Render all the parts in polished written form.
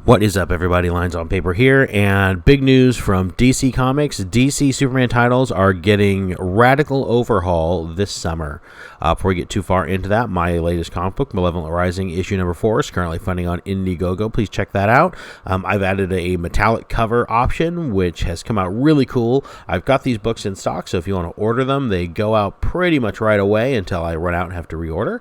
What is up, everybody? Lines on Paper here, and big news from DC Comics. DC Superman titles are getting radical overhaul this summer. Before we get too far into that, my latest comic book, Malevolent Rising, issue number 4, is currently funding on Indiegogo. Please check that out. I've added a metallic cover option, which has come out really cool. I've got these books in stock, so if you want to order them, they go out pretty much right away until I run out and have to reorder.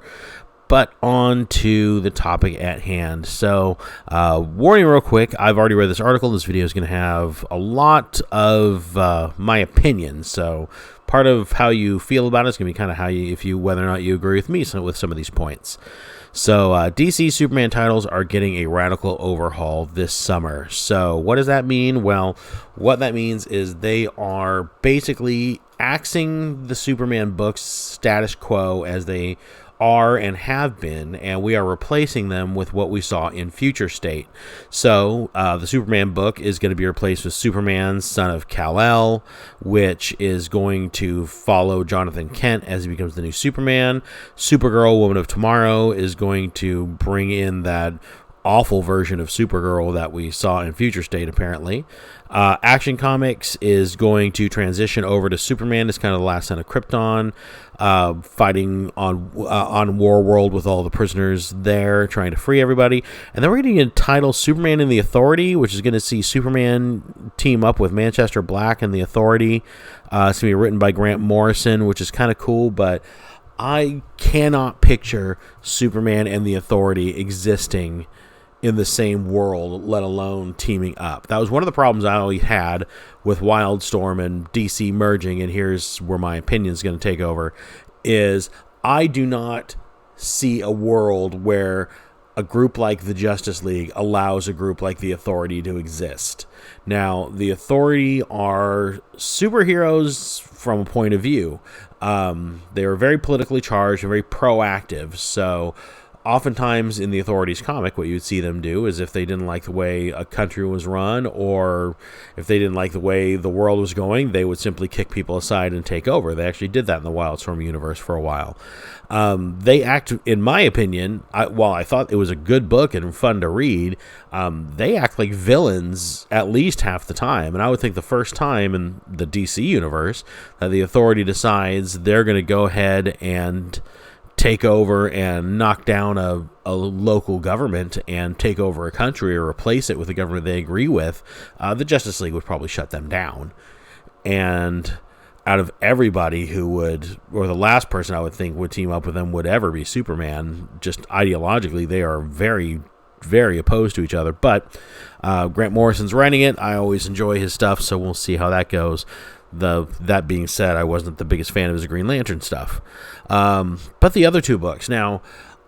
But on to the topic at hand. So, warning real quick, I've already read this article. This video is going to have a lot of my opinion. So, part of how you feel about it is going to be kind of how you, whether or not you agree with me with some of these points. So, DC Superman titles are getting a radical overhaul this summer. So, what does that mean? Well, what that means is they are basically axing the Superman books status quo as they are and have been, and we are replacing them with what we saw in Future State. So the Superman book is going to be replaced with Superman, son of Kal-El, which is going to follow Jonathan Kent as he becomes the new Superman. Supergirl, Woman of Tomorrow, is going to bring in that awful version of Supergirl that we saw in Future State, apparently. Action Comics is going to transition over to Superman as kind of the last son of Krypton, fighting on War World with all the prisoners there, trying to free everybody. And then we're getting a title, Superman and the Authority, which is going to see Superman team up with Manchester Black and the Authority. It's going to be written by Grant Morrison, which is kind of cool, but I cannot picture Superman and the Authority existing in the same world, let alone teaming up. That was one of the problems I always had with Wildstorm and DC merging, and here's where my opinion is going to take over, is I do not see a world where a group like the Justice League allows a group like the Authority to exist. Now, the Authority are superheroes from a point of view. They are very politically charged and very proactive, so oftentimes in the Authority's comic, what you'd see them do is if they didn't like the way a country was run, or if they didn't like the way the world was going, they would simply kick people aside and take over. They actually did that in the Wildstorm universe for a while. They act, in my opinion, while I thought it was a good book and fun to read, they act like villains at least half the time. And I would think the first time in the DC universe that the Authority decides they're going to go ahead and take over and knock down a local government and take over a country or replace it with a government they agree with, the Justice League would probably shut them down. And out of everybody who would, or the last person I would think would team up with them would ever be Superman. Just ideologically, they are very, very opposed to each other. But Grant Morrison's writing it. I always enjoy his stuff, so we'll see how that goes. That being said, I wasn't the biggest fan of his Green Lantern stuff. But the other two books. Now,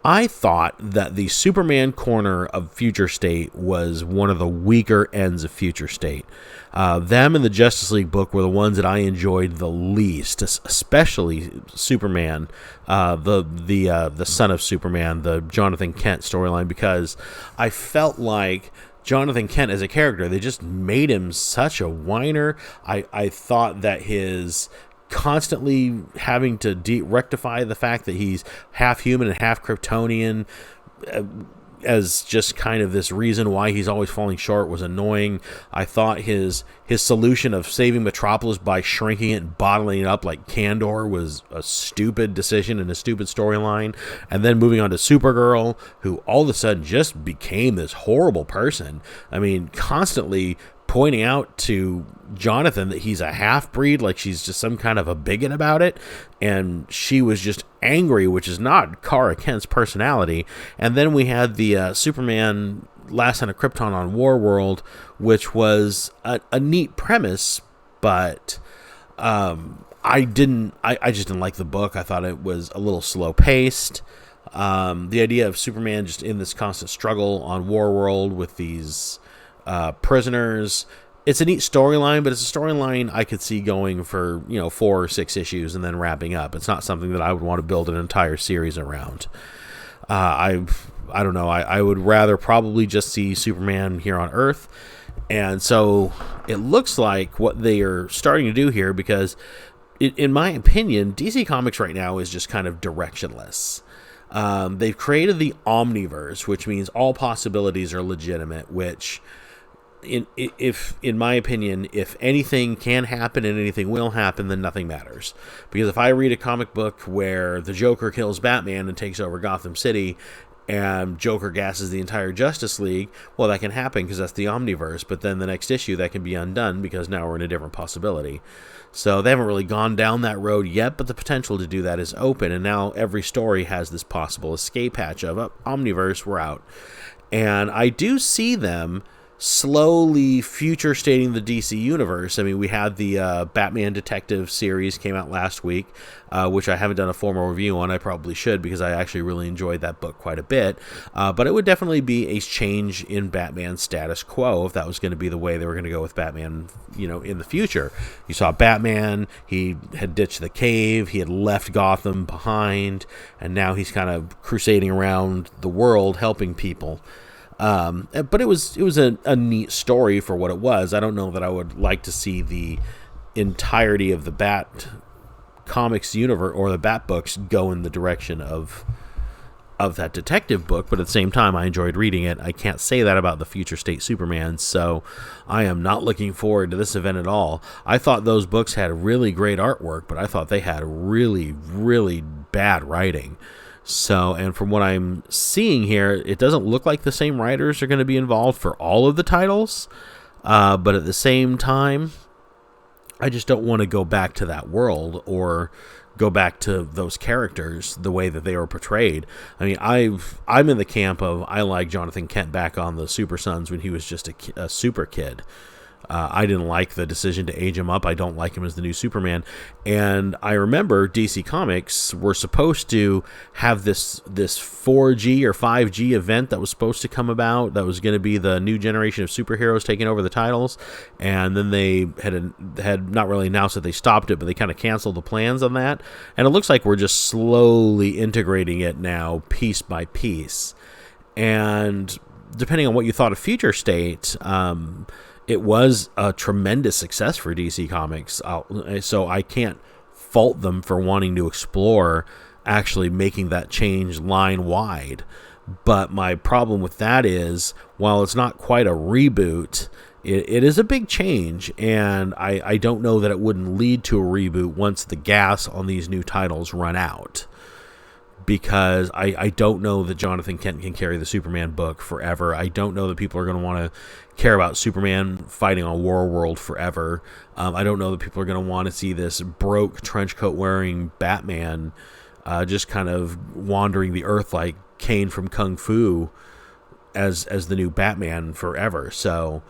I thought that the Superman corner of Future State was one of the weaker ends of Future State. Them and the Justice League book were the ones that I enjoyed the least, especially Superman, the son of Superman, the Jonathan Kent storyline, because I felt like Jonathan Kent as a character, they just made him such a whiner. I thought that his constantly having to rectify the fact that he's half human and half Kryptonian as just kind of this reason why he's always falling short was annoying. I thought his solution of saving Metropolis by shrinking it and bottling it up like Kandor was a stupid decision and a stupid storyline. And then moving on to Supergirl, who all of a sudden just became this horrible person. I mean, constantly pointing out to Jonathan that he's a half-breed, like she's just some kind of a bigot about it, and she was just angry, which is not Kara Kent's personality. And then we had the Superman Last Son of Krypton on War World, which was a neat premise, but I just didn't like the book. I thought it was a little slow-paced. The idea of Superman just in this constant struggle on War World with these prisoners, it's a neat storyline, but it's a storyline I could see going for 4 or 6 issues and then wrapping up. It's not something that I would want to build an entire series around. I don't know. I would rather probably just see Superman here on Earth. And so it looks like what they are starting to do here, because in my opinion, DC Comics right now is just kind of directionless. They've created the Omniverse, which means all possibilities are legitimate, which in my opinion, if anything can happen and anything will happen, then nothing matters. Because if I read a comic book where the Joker kills Batman and takes over Gotham City, and Joker gasses the entire Justice League, well, that can happen because that's the Omniverse. But then the next issue, that can be undone because now we're in a different possibility. So they haven't really gone down that road yet, but the potential to do that is open. And now every story has this possible escape hatch of, Omniverse, we're out. And I do see them slowly future stating the DC universe. I mean, we had the Batman Detective series came out last week, which I haven't done a formal review on. I probably should, because I actually really enjoyed that book quite a bit. But it would definitely be a change in Batman's status quo if that was going to be the way they were going to go with Batman, in the future. You saw Batman, he had ditched the cave, he had left Gotham behind, and now he's kind of crusading around the world helping people. But it was a neat story for what it was. I don't know that I would like to see the entirety of the Bat comics universe or the Bat books go in the direction of that detective book, but at the same time, I enjoyed reading it. I can't say that about the Future State Superman, so I am not looking forward to this event at all. I thought those books had really great artwork, but I thought they had really, really bad writing. So, and from what I'm seeing here, it doesn't look like the same writers are going to be involved for all of the titles. But at the same time, I just don't want to go back to that world or go back to those characters the way that they were portrayed. I mean, I'm in the camp of I like Jonathan Kent back on the Super Sons when he was just a super kid. I didn't like the decision to age him up. I don't like him as the new Superman. And I remember DC Comics were supposed to have this 4G or 5G event that was supposed to come about that was going to be the new generation of superheroes taking over the titles. And then they had not really announced that they stopped it, but they kind of canceled the plans on that. And it looks like we're just slowly integrating it now, piece by piece. And depending on what you thought of Future State, it was a tremendous success for DC Comics, so I can't fault them for wanting to explore actually making that change line-wide. But my problem with that is, while it's not quite a reboot, it is a big change, and I don't know that it wouldn't lead to a reboot once the gas on these new titles run out. Because I don't know that Jonathan Kent can carry the Superman book forever. I don't know that people are going to want to care about Superman fighting on War World forever. I don't know that people are going to want to see this broke trench coat wearing Batman just kind of wandering the earth like Kane from Kung Fu as the new Batman forever. So,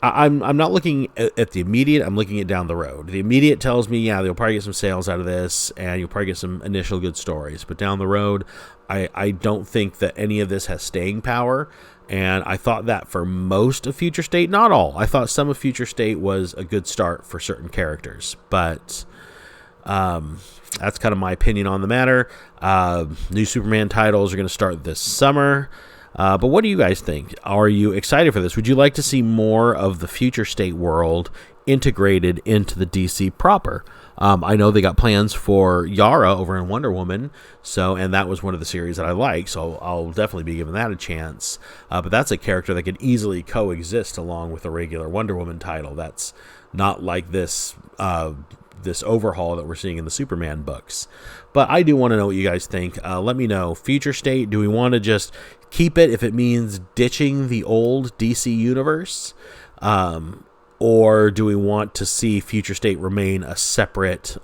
I'm not looking at the immediate. I'm looking at down the road. The immediate tells me, yeah, they'll probably get some sales out of this, and you'll probably get some initial good stories. But down the road, I don't think that any of this has staying power. And I thought that for most of Future State, not all. I thought some of Future State was a good start for certain characters. But that's kind of my opinion on the matter. New Superman titles are going to start this summer. But what do you guys think? Are you excited for this? Would you like to see more of the Future State world integrated into the DC proper? I know they got plans for Yara over in Wonder Woman, and that was one of the series that I like, so I'll definitely be giving that a chance. But that's a character that could easily coexist along with a regular Wonder Woman title. That's not like this overhaul that we're seeing in the Superman books. But I do want to know what you guys think. Let me know. Future State, do we want to just keep it if it means ditching the old DC universe? Or do we want to see Future State remain a separate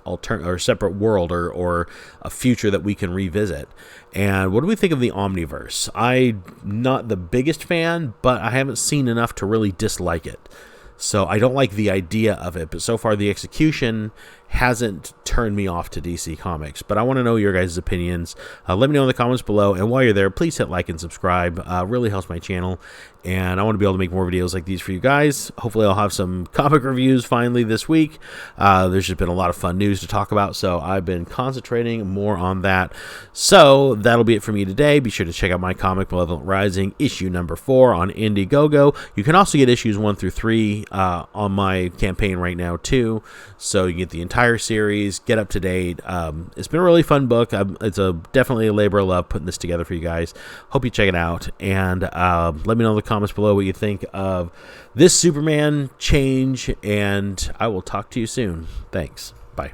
separate world or a future that we can revisit? And what do we think of the Omniverse? I'm not the biggest fan, but I haven't seen enough to really dislike it. So I don't like the idea of it, but so far the execution hasn't turned me off to DC Comics. But I want to know your guys' opinions. Let me know in the comments below. And while you're there, please hit like and subscribe. Really helps my channel. And I want to be able to make more videos like these for you guys. Hopefully I'll have some comic reviews finally this week. There's just been a lot of fun news to talk about, so I've been concentrating more on that. So that'll be it for me today. Be sure to check out my comic, Malevolent Rising, issue number 4 on Indiegogo. You can also get issues 1 through 3 on my campaign right now, too. So you get the entire entire series, get up to date. It's been a really fun book. It's definitely a labor of love putting this together for you guys. Hope you check it out, and let me know in the comments below what you think of this Superman change, and I will talk to you soon. Thanks. Bye.